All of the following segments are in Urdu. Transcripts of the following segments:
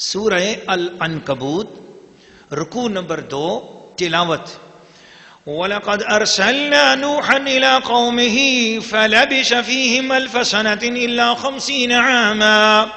سورہ العنکبوت رکوع نمبر 2 تلاوت. وَلَقَدْ أَرْسَلْنَا نُوحًا إِلَىٰ قَوْمِهِ فَلَبِثَ فِيهِمْ أَلْفَ سَنَةٍ إِلَّا 50 عَامًا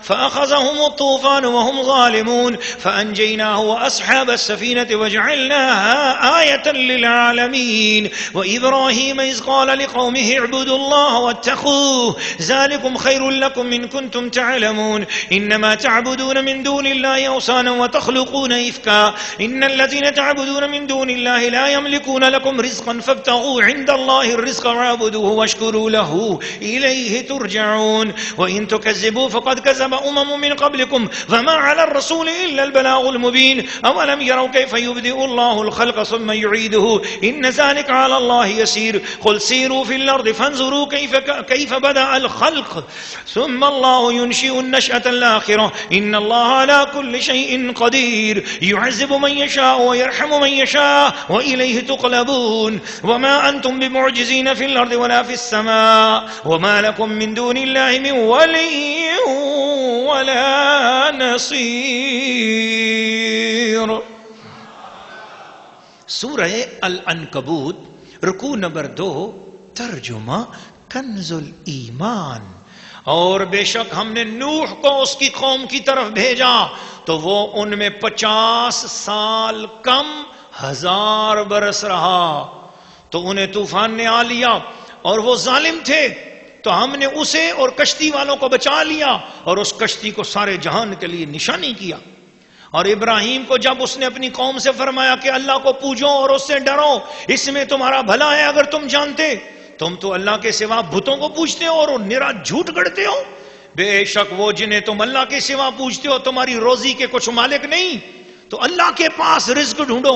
فَأَخَذَهُمُ الطُّوفَانُ وَهُمْ ظَالِمُونَ فَأَنجَيْنَاهُ وَأَصْحَابَ السَّفِينَةِ وَجَعَلْنَاهَا آيَةً لِّلْعَالَمِينَ. وَإِبْرَاهِيمَ إِذْ قَالَ لِقَوْمِهِ اعْبُدُوا اللَّهَ وَاتَّقُوهُ ذَٰلِكُمْ خَيْرٌ لَّكُمْ إِن كُنتُمْ تَعْلَمُونَ. إِنَّمَا تَعْبُدُونَ مِن دُونِ اللَّهِ أَوْثَانًا وَتَخْلُقُونَ إِفْكًا إِنَّ الَّذِينَ تَعْبُدُونَ مِن دُونِ اللَّهِ لَا يَمْلِكُونَ لكم رزقا فابتغوا عند الله الرزق واعبدوه واشكروا له إليه ترجعون. وإن تكذبوا فقد كذب من قبلكم فما على الرسول إلا البلاغ المبين. أولم يروا كيف يبدئ الله الخلق ثم يعيده إن ذلك على الله يسير. قل سيروا في الأرض فانظروا كيف بدأ الخلق ثم الله ينشئ النشأة الآخرة إن الله على كل شيء قدير. يعذب من يشاء ويرحم من يشاء وإليه تقلبون. وما أنتم بمعجزين في الأرض ولا في السماء وما لكم من دون الله من ولي ولا نصير. سورہ العنکبوت رکوع نمبر 2 ترجمہ کنز الایمان. اور بے شک ہم نے نوح کو اس کی قوم کی طرف بھیجا تو وہ ان میں 50 سال کم 1000 برس رہا تو انہیں طوفان نے آ لیا اور وہ ظالم تھے تو ہم نے اسے اور کشتی والوں کو بچا لیا اور اس کشتی کو سارے جہان کے لیے نشانی کیا. اور ابراہیم کو جب اس نے اپنی قوم سے فرمایا کہ اللہ کو پوجو اور اس سے ڈرو اس میں تمہارا بھلا ہے اگر تم جانتے. تم تو اللہ کے سوا بتوں کو پوجتے ہو اور نرا جھوٹ گڑتے ہو. بے شک وہ جنہیں تم اللہ کے سوا پوجتے ہو تمہاری روزی کے کچھ مالک نہیں. تو اللہ کے پاس رزق ڈھونڈو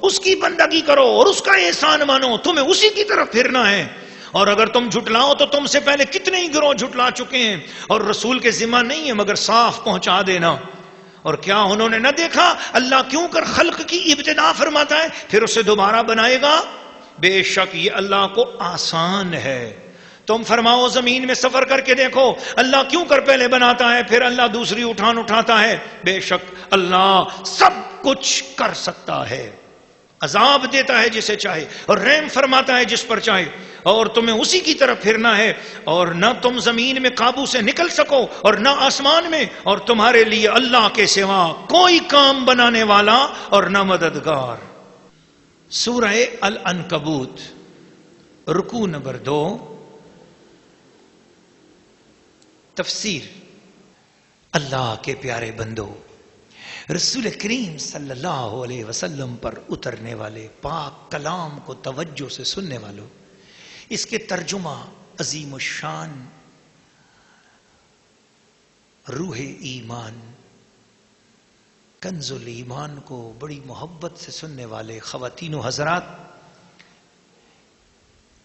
اس کی بندگی کرو اور اس کا احسان مانو. تمہیں اسی کی طرف پھرنا ہے. اور اگر تم جھٹلاؤ تو تم سے پہلے کتنے ہی گروہ جھٹلا چکے ہیں اور رسول کے ذمہ نہیں ہے مگر صاف پہنچا دینا. اور کیا انہوں نے نہ دیکھا اللہ کیوں کر خلق کی ابتدا فرماتا ہے پھر اسے دوبارہ بنائے گا. بے شک یہ اللہ کو آسان ہے. تم فرماؤ زمین میں سفر کر کے دیکھو اللہ کیوں کر پہلے بناتا ہے پھر اللہ دوسری اٹھاتا ہے. بے شک اللہ سب کچھ کر سکتا ہے. عذاب دیتا ہے جسے چاہے اور رحم فرماتا ہے جس پر چاہے اور تمہیں اسی کی طرف پھرنا ہے. اور نہ تم زمین میں قابو سے نکل سکو اور نہ آسمان میں اور تمہارے لیے اللہ کے سوا کوئی کام بنانے والا اور نہ مددگار. سورہ العنکبوت رکوع نمبر 2 تفسیر. اللہ کے پیارے بندو رسول کریم صلی اللہ علیہ وسلم پر اترنے والے پاک کلام کو توجہ سے سننے والوں اس کے ترجمہ عظیم الشان روح ایمان کنز الایمان کو بڑی محبت سے سننے والے خواتین و حضرات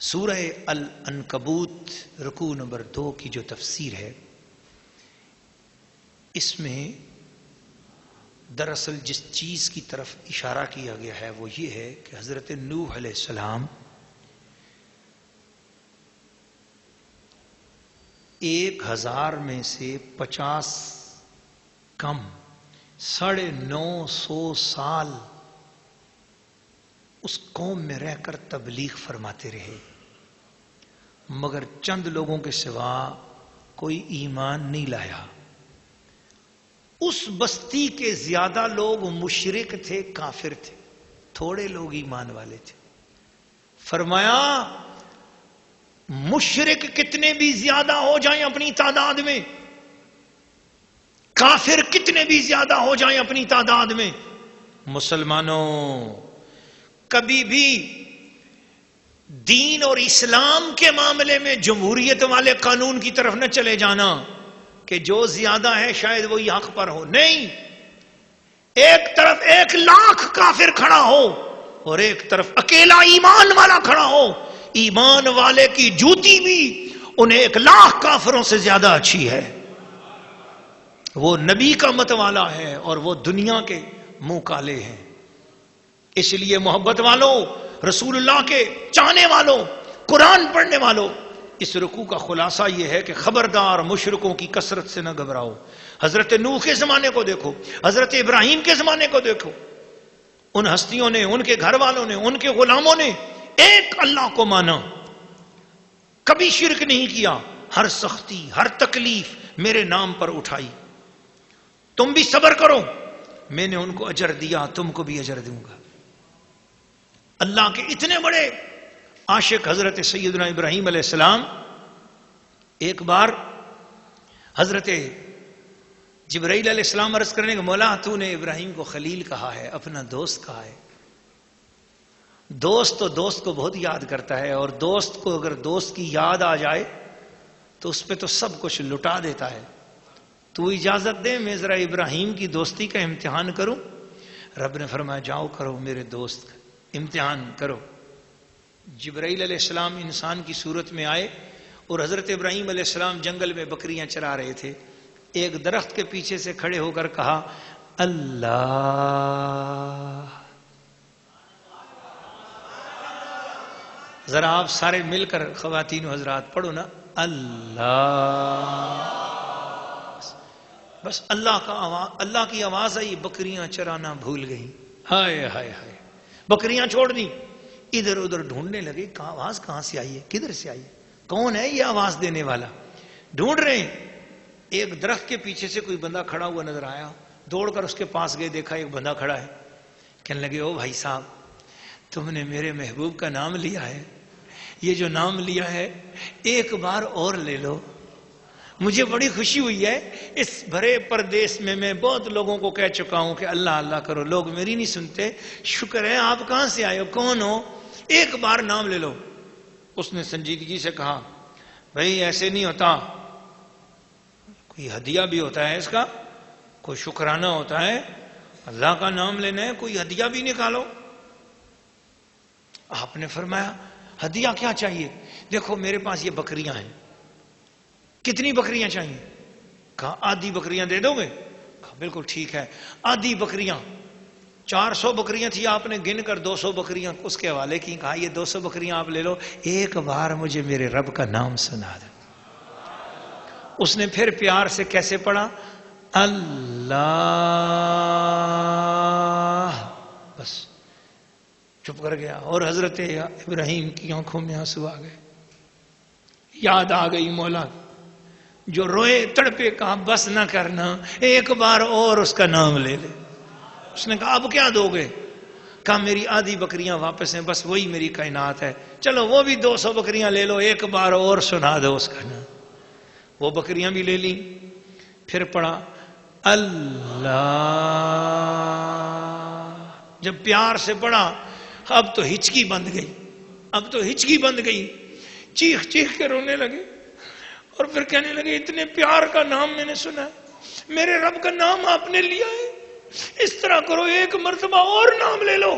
سورہ العنکبوت رکوع نمبر 2 کی جو تفسیر ہے اس میں دراصل جس چیز کی طرف اشارہ کیا گیا ہے وہ یہ ہے کہ حضرت نوح علیہ السلام 1000 میں سے 50 کم 950 سال اس قوم میں رہ کر تبلیغ فرماتے رہے مگر چند لوگوں کے سوا کوئی ایمان نہیں لایا. اس بستی کے زیادہ لوگ مشرک تھے کافر تھے تھوڑے لوگ ایمان والے تھے. فرمایا مشرک کتنے بھی زیادہ ہو جائیں اپنی تعداد میں کافر کتنے بھی زیادہ ہو جائیں اپنی تعداد میں مسلمانوں کبھی بھی دین اور اسلام کے معاملے میں جمہوریت والے قانون کی طرف نہ چلے جانا کہ جو زیادہ ہے شاید وہی حق پر ہو. نہیں ایک طرف 1,00,000 کافر کھڑا ہو اور ایک طرف اکیلا ایمان والا کھڑا ہو. ایمان والے کی جوتی بھی ان 1,00,000 کافروں سے زیادہ اچھی ہے. وہ نبی کا مت والا ہے اور وہ دنیا کے منہ کالے ہیں. اس لیے محبت والوں رسول اللہ کے چاہنے والوں قرآن پڑھنے والوں اس رکوع کا خلاصہ یہ ہے کہ خبردار مشرکوں کی کثرت سے نہ گھبراؤ. حضرت نوح کے زمانے کو دیکھو، حضرت ابراہیم کے زمانے کو دیکھو، ان ہستیوں نے، ان کے گھر والوں نے، ان کے غلاموں نے ایک اللہ کو مانا، کبھی شرک نہیں کیا، ہر سختی ہر تکلیف میرے نام پر اٹھائی، تم بھی صبر کرو، میں نے ان کو اجر دیا، تم کو بھی اجر دوں گا۔ اللہ کے اتنے بڑے عاشق حضرت سیدنا ابراہیم علیہ السلام، ایک بار حضرت جبرائیل علیہ السلام عرض کرنے کہ مولا تو نے ابراہیم کو خلیل کہا ہے، اپنا دوست کہا ہے، دوست تو دوست کو بہت یاد کرتا ہے، اور دوست کو اگر دوست کی یاد آ جائے تو اس پہ تو سب کچھ لٹا دیتا ہے، تو اجازت دے میں ذرا ابراہیم کی دوستی کا امتحان کروں۔ رب نے فرمایا جاؤ کرو، میرے دوست کا امتحان کرو۔ جبرائیل علیہ السلام انسان کی صورت میں آئے اور حضرت ابراہیم علیہ السلام جنگل میں بکریاں چرا رہے تھے، ایک درخت کے پیچھے سے کھڑے ہو کر کہا اللہ، ذرا آپ سارے مل کر خواتین و حضرات پڑھو نا، اللہ، بس اللہ کا آواز، اللہ کی آواز آئی، بکریاں چرانا بھول گئی، ہائے ہائے ہائے، بکریاں چھوڑ دی، ادھر ادھر ڈھونڈنے لگے کہ آواز کہاں سے آئی ہے، کدھر سے آئی ہے، کون ہے یہ آواز دینے والا، ڈھونڈ رہے ہیں۔ ایک درخت کے پیچھے سے کوئی بندہ کھڑا ہوا نظر آیا، دوڑ کر اس کے پاس گئے، دیکھا ایک بندہ کھڑا ہے، کہنے لگے او بھائی صاحب، تم نے میرے محبوب کا نام لیا ہے، یہ جو نام لیا ہے ایک بار اور لے لو، مجھے بڑی خوشی ہوئی ہے، اس بھرے پردیس میں میں بہت لوگوں کو کہہ چکا ہوں کہ اللہ اللہ کرو، لوگ میری نہیں سنتے، شکر ہے آپ کہاں سے آئے ہو، کون ہو، ایک بار نام لے لو۔ اس نے سنجیدگی سے کہا بھائی ایسے نہیں ہوتا، کوئی ہدیہ بھی ہوتا ہے، اس کا کوئی شکرانہ ہوتا ہے، اللہ کا نام لینا ہے، کوئی ہدیہ بھی نکالو۔ آپ نے فرمایا ہدیہ کیا چاہیے؟ دیکھو میرے پاس یہ بکریاں ہیں، کتنی بکریاں چاہیے؟ کہا آدھی بکریاں دے دو گے؟ کہا بالکل ٹھیک ہے، آدھی بکریاں، 400 بکریاں تھی، آپ نے گن کر 200 بکریاں اس کے حوالے کی، کہا یہ 200 بکریاں آپ لے لو، ایک بار مجھے میرے رب کا نام سنا دو۔ اس نے پھر پیار سے کیسے پڑھا، اللہ، بس چپ کر گیا، اور حضرت ابراہیم کی آنکھوں میں آنسو آ گئے، یاد آ گئی مولا، جو روئے تڑپے، کہا بس نہ کرنا، ایک بار اور اس کا نام لے لے۔ اس نے کہا اب کیا دو گے؟ کہا میری آدھی بکریاں واپس ہیں، بس وہی میری کائنات ہے، چلو وہ بھی 200 بکریاں لے لو، ایک بار اور سنا دو اس کا نام۔ وہ بکریاں بھی لے لی، پھر پڑھا اللہ، جب پیار سے پڑھا اب تو ہچکی بند گئی، اب تو ہچکی بند گئی، چیخ چیخ کے رونے لگے، اور پھر کہنے لگے اتنے پیار کا نام میں نے سنا ہے، میرے رب کا نام آپ نے لیا ہے، اس طرح کرو ایک مرتبہ اور نام لے لو۔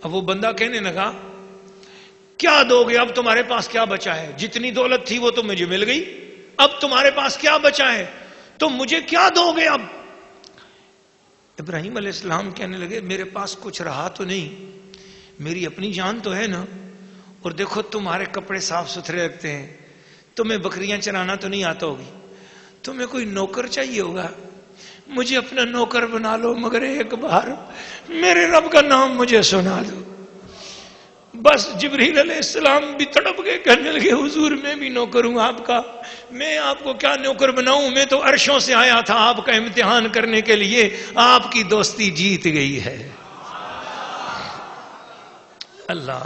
اب وہ بندہ کہنے لگا کیا دو گے؟ اب تمہارے پاس کیا بچا ہے؟ جتنی دولت تھی وہ تو مجھے مل گئی، اب تمہارے پاس کیا بچا ہے؟ تم مجھے کیا دو گے اب؟ ابراہیم علیہ السلام کہنے لگے میرے پاس کچھ رہا تو نہیں، میری اپنی جان تو ہے نا، اور دیکھو تمہارے کپڑے صاف ستھرے رکھتے ہیں، تمہیں بکریاں چرانا تو نہیں آتا ہوگی، تمہیں کوئی نوکر چاہیے ہوگا، مجھے اپنا نوکر بنا لو، مگر ایک بار میرے رب کا نام مجھے سنا دو۔ بس جبریل علیہ السلام بھی تڑپ گئے، کہنے لگے حضور میں بھی نوکر ہوں آپ کا، میں آپ کو کیا نوکر بناؤں، میں تو عرشوں سے آیا تھا آپ کا امتحان کرنے کے لیے، آپ کی دوستی جیت گئی ہے۔ اللہ